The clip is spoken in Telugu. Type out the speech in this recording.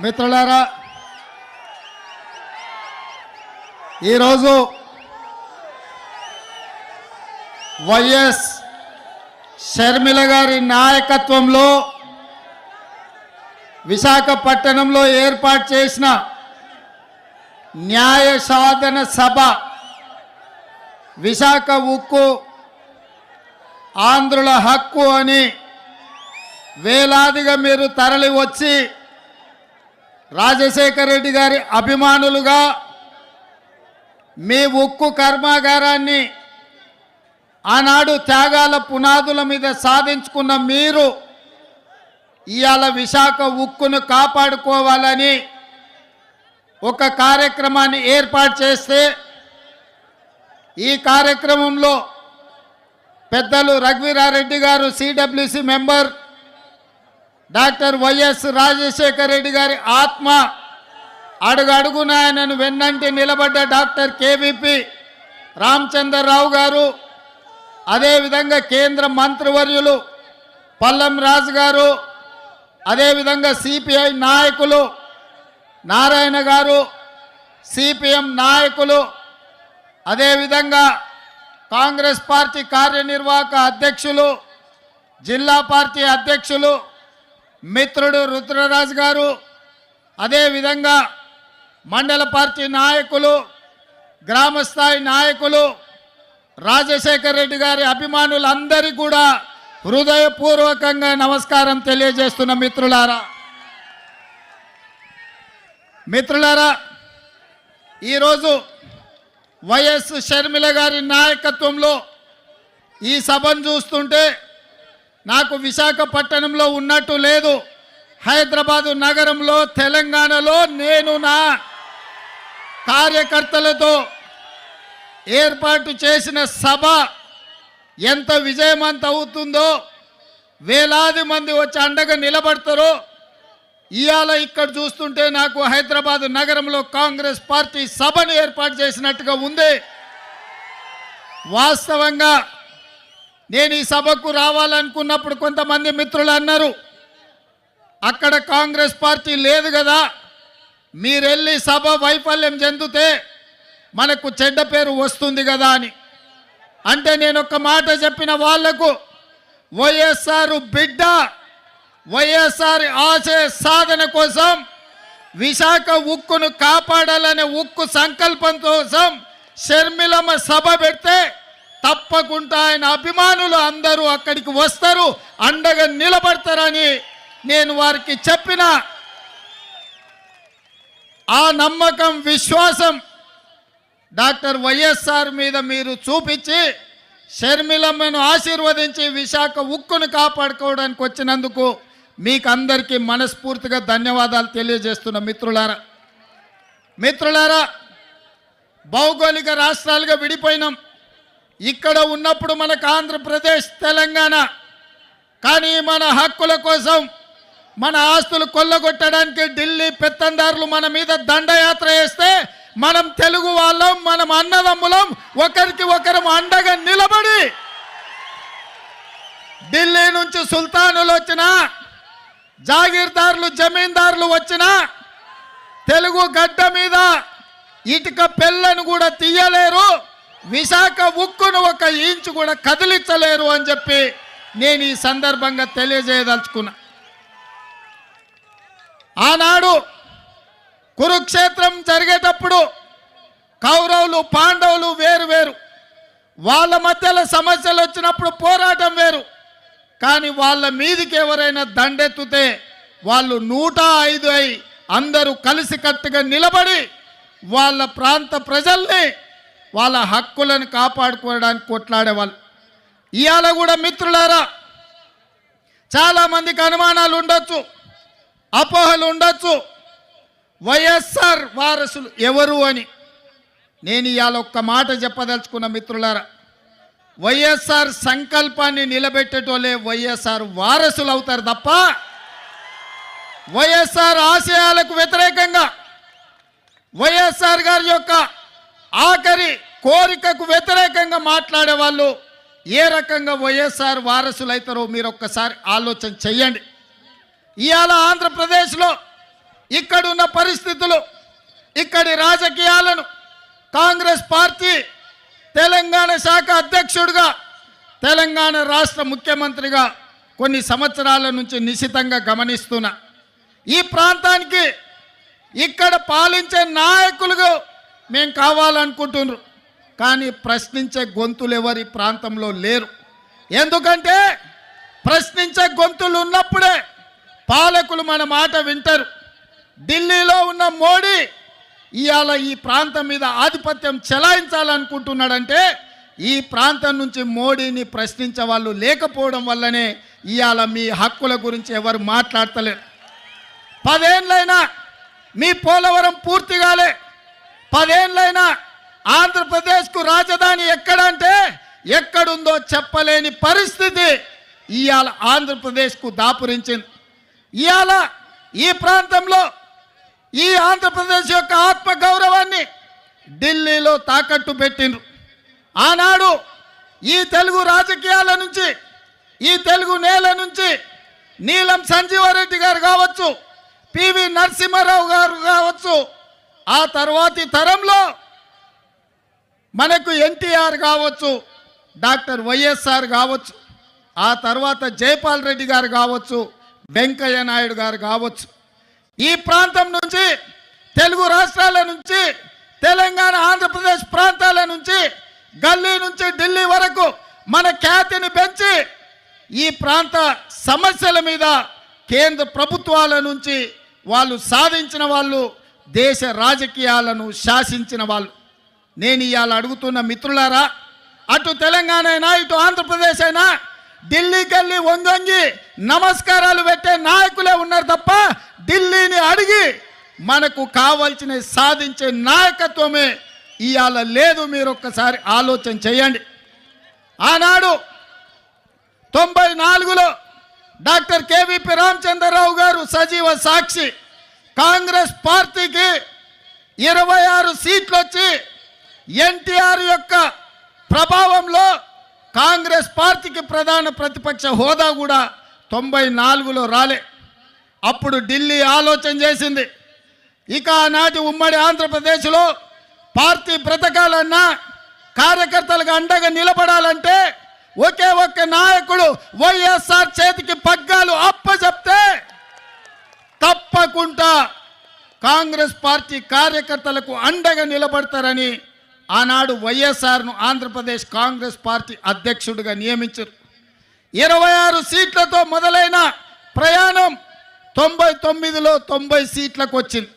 మిత్రులారా, ఈరోజు వైఎస్ షర్మిల గారి నాయకత్వంలో విశాఖపట్నంలో ఏర్పాటు చేసిన న్యాయ సాధన సభ, విశాఖ ఉక్కు ఆంధ్రుల హక్కు అని వేలాదిగా మీరు తరలి వచ్చి రాజశేఖర రెడ్డి గారి అభిమానులుగా మీ ఉక్కు కర్మాగారాన్ని ఆనాడు త్యాగాల పునాదుల మీద సాధించుకున్న మీరు ఇవాళ విశాఖ ఉక్కును కాపాడుకోవాలని ఒక కార్యక్రమాన్ని ఏర్పాటు చేస్తే, ఈ కార్యక్రమంలో పెద్దలు రఘువీరారెడ్డి గారు CWC member, doctor YS Rajasekhara Reddy గారి ఆత్మ, అడుగడుగున ఆయనను వెన్నంటి నిలబడ్డ డాక్టర్ కేవీపీ రామచంద్రరావు గారు, అదేవిధంగా కేంద్ర మంత్రివర్యులు పల్లం రాజు గారు, అదేవిధంగా సిపిఐ నాయకులు నారాయణ గారు, సిపిఎం నాయకులు, అదేవిధంగా కాంగ్రెస్ పార్టీ కార్యనిర్వాహక అధ్యక్షులు, జిల్లా పార్టీ అధ్యక్షులు మిత్రుడు రుద్రరాజు గారు, అదేవిధంగా మండల పార్టీ నాయకులు, గ్రామస్థాయి నాయకులు, రాజశేఖర రెడ్డి గారి అభిమానులందరికీ కూడా హృదయపూర్వకంగా నమస్కారం తెలియజేస్తున్న మిత్రులారా, ఈరోజు వైఎస్ షర్మిల గారి నాయకత్వంలో ఈ సభను చూస్తుంటే నాకు విశాఖపట్నంలో ఉన్నట్టు లేదు. హైదరాబాదు నగరంలో, తెలంగాణలో నేను నా కార్యకర్తలతో ఏర్పాటు చేసిన సభ ఎంత విజయవంతం అవుతుందో, వేలాది మంది వచ్చి అండగా నిలబడతారో ఇవాళ ఇక్కడ చూస్తుంటే నాకు హైదరాబాదు నగరంలో కాంగ్రెస్ పార్టీ సభను ఏర్పాటు చేసినట్టుగా ఉంది. వాస్తవంగా నేను ఈ సభకు రావాలనుకున్నప్పుడు కొంతమంది మిత్రులు అన్నారు, అక్కడ కాంగ్రెస్ పార్టీ లేదు కదా, మీరెళ్ళి సభ వైఫల్యం చెందితే మనకు చెడ్డ పేరు వస్తుంది కదా అని. అంటే నేను ఒక మాట చెప్పిన వాళ్లకు, వైఎస్ఆర్ బిడ్డ, వైఎస్ఆర్ ఆశయ సాధన కోసం, విశాఖ ఉక్కును కాపాడాలనే ఉక్కు సంకల్పం కోసం షర్మిలమ్మ సభ పెడితే తప్పకుండా ఆయన అభిమానులు అందరూ అక్కడికి వస్తారు, అండగా నిలబడతారని నేను వారికి చెప్పిన ఆ నమ్మకం, విశ్వాసం డాక్టర్ వైఎస్ఆర్ మీద మీరు చూపించి షర్మిలమ్మను ఆశీర్వదించి విశాఖ ఉక్కును కాపాడుకోవడానికి వచ్చినందుకు మీకు అందరికీ మనస్ఫూర్తిగా ధన్యవాదాలు తెలియజేస్తున్న మిత్రులారా, భౌగోళిక రాష్ట్రాలుగా విడిపోయినాం. ఇక్కడ ఉన్నప్పుడు మనకు ఆంధ్రప్రదేశ్, తెలంగాణ, కానీ మన హక్కుల కోసం, మన ఆస్తులు కొల్లగొట్టడానికి ఢిల్లీ పెత్తందారులు మన మీద దండయాత్ర చేస్తే మనం తెలుగు వాళ్ళం, మనం అన్నదమ్ములం, ఒకరికి ఒకరం అండగా నిలబడి ఢిల్లీ నుంచి సుల్తానులు వచ్చినా, జాగీర్దారులు, జమీందారులు వచ్చినా తెలుగు గడ్డ మీద ఇటుక పెళ్ళను కూడా తీయలేరు, విశాఖ ఉక్కును ఒక ఇంచు కూడా కదిలించలేరు అని చెప్పి నేను ఈ సందర్భంగా తెలియజేయదలుచుకున్నా. ఆనాడు కురుక్షేత్రం జరిగేటప్పుడు కౌరవులు, పాండవులు వేరు వేరు, వాళ్ళ మధ్యలో సమస్యలు వచ్చినప్పుడు పోరాటం వేరు. కానీ వాళ్ళ మీదికి ఎవరైనా దండెత్తుతే వాళ్ళు 105 అయి అందరూ కలిసికట్టుగా నిలబడి వాళ్ళ ప్రాంత ప్రజల్ని, వాళ్ళ హక్కులను కాపాడుకోవడానికి కొట్లాడేవాళ్ళు. ఇవాళ కూడా మిత్రులారా, చాలామందికి అనుమానాలు ఉండొచ్చు, అపోహలు ఉండొచ్చు, వైఎస్ఆర్ వారసులు ఎవరు అని. నేను ఇవాళ ఒక్క మాట చెప్పదలుచుకున్న మిత్రులారా, వైఎస్ఆర్ సంకల్పాన్ని నిలబెట్టేటోళ్ళే వైఎస్ఆర్ వారసులు అవుతారు తప్ప వైఎస్ఆర్ ఆశయాలకు వ్యతిరేకంగా, వైఎస్ఆర్ గారి యొక్క ఆఖరి కోరికకు వ్యతిరేకంగా మాట్లాడే వాళ్ళు ఏ రకంగా వైఎస్ఆర్ వారసులు అవుతారో మీరు ఒక్కసారి ఆలోచన చెయ్యండి. ఇవాళ ఆంధ్రప్రదేశ్లో ఇక్కడున్న పరిస్థితులు, ఇక్కడి రాజకీయాలను కాంగ్రెస్ పార్టీ తెలంగాణ శాఖ అధ్యక్షుడిగా, తెలంగాణ రాష్ట్ర ముఖ్యమంత్రిగా కొన్ని సంవత్సరాల నుంచి నిశితంగా గమనిస్తున్నా. ఈ ప్రాంతానికి ఇక్కడ పాలించే నాయకులుగా మేము కావాలనుకుంటున్నారు. కానీ ప్రశ్నించే గొంతులు ఎవరి ప్రాంతంలో లేరు. ఎందుకంటే ప్రశ్నించే గొంతులు ఉన్నప్పుడే పాలకులు మన మాట వింటారు. ఢిల్లీలో ఉన్న మోడీ ఇవాళ ఈ ప్రాంతం మీద ఆధిపత్యం చెలాయించాలనుకుంటున్నాడంటే ఈ ప్రాంతం నుంచి మోడీని ప్రశ్నించే వాళ్ళు లేకపోవడం వల్లనే ఇవాళ మీ హక్కుల గురించి ఎవరు మాట్లాడతలేరు. 10 ఏళ్ళైనా మీ పోలవరం పూర్తి కాలే. 10 ఏళ్ళైనా ఆంధ్రప్రదేశ్కు రాజధాని ఎక్కడంటే ఎక్కడుందో చెప్పలేని పరిస్థితి ఇవాళ ఆంధ్రప్రదేశ్కు దాపురించింది. ఇవాళ ఈ ప్రాంతంలో ఈ ఆంధ్రప్రదేశ్ యొక్క ఆత్మగౌరవాన్ని ఢిల్లీలో తాకట్టు పెట్టిండ్రు. ఆనాడు ఈ తెలుగు రాజకీయాల నుంచి, ఈ తెలుగు నేల నుంచి నీలం సంజీవారెడ్డి గారు కావచ్చు, పివి నరసింహారావు గారు కావచ్చు, ఆ తర్వాతి తరంలో మనకు ఎన్టీఆర్ కావచ్చు, డాక్టర్ వైఎస్ఆర్ కావచ్చు, ఆ తర్వాత జైపాల్ రెడ్డి గారు కావచ్చు, వెంకయ్య నాయుడు గారు కావచ్చు, ఈ ప్రాంతం నుంచి తెలుగు రాష్ట్రాల నుంచి తెలంగాణ ఆంధ్రప్రదేశ్ ప్రాంతాల నుంచి గల్లీ నుంచి ఢిల్లీ వరకు మన ఖ్యాతిని పెంచి ఈ ప్రాంత సమస్యల మీద కేంద్ర ప్రభుత్వాల నుంచి వాళ్ళు సాధించిన వాళ్ళు, దేశ రాజకీయాలను శాసించిన వాళ్ళు. నేను ఇవాళ అడుగుతున్న మిత్రులారా, అటు తెలంగాణ అయినా ఇటు ఆంధ్రప్రదేశ్ అయినా ఢిల్లీకి వెళ్ళి వంగొంగి నమస్కారాలు పెట్టే నాయకులే ఉన్నారు తప్ప ఢిల్లీని అడిగి మనకు కావాల్సిన సాధించే నాయకత్వమే ఇవాళ లేదు. మీరు ఒక్కసారి ఆలోచన చేయండి. ఆనాడు 94లో డాక్టర్ కేవీపీ రామచంద్రరావు గారు సజీవ సాక్షి, కాంగ్రెస్ పార్టీకి 26 సీట్లు వచ్చి ఎన్టీఆర్ యొక్క ప్రభావంలో కాంగ్రెస్ పార్టీకి ప్రధాన ప్రతిపక్ష హోదా కూడా 94లో రాలే. అప్పుడు ఢిల్లీ ఆలోచన చేసింది, ఇక ఆనాటి ఉమ్మడి ఆంధ్రప్రదేశ్లో పార్టీ బ్రతకాలన్నా, కార్యకర్తలకు అండగా నిలబడాలంటే ఒకే ఒక్క నాయకుడు వైఎస్ఆర్ చేతికి పగ్గాలు అప్పచెప్తే తప్పకుండా కాంగ్రెస్ పార్టీ కార్యకర్తలకు అండగా నిలబడతారని ఆనాడు వైఎస్ఆర్ను ఆంధ్రప్రదేశ్ కాంగ్రెస్ పార్టీ అధ్యక్షుడిగా నియమించారు. 26 సీట్లతో మొదలైన ప్రయాణం 99లో 90 సీట్లకు వచ్చింది.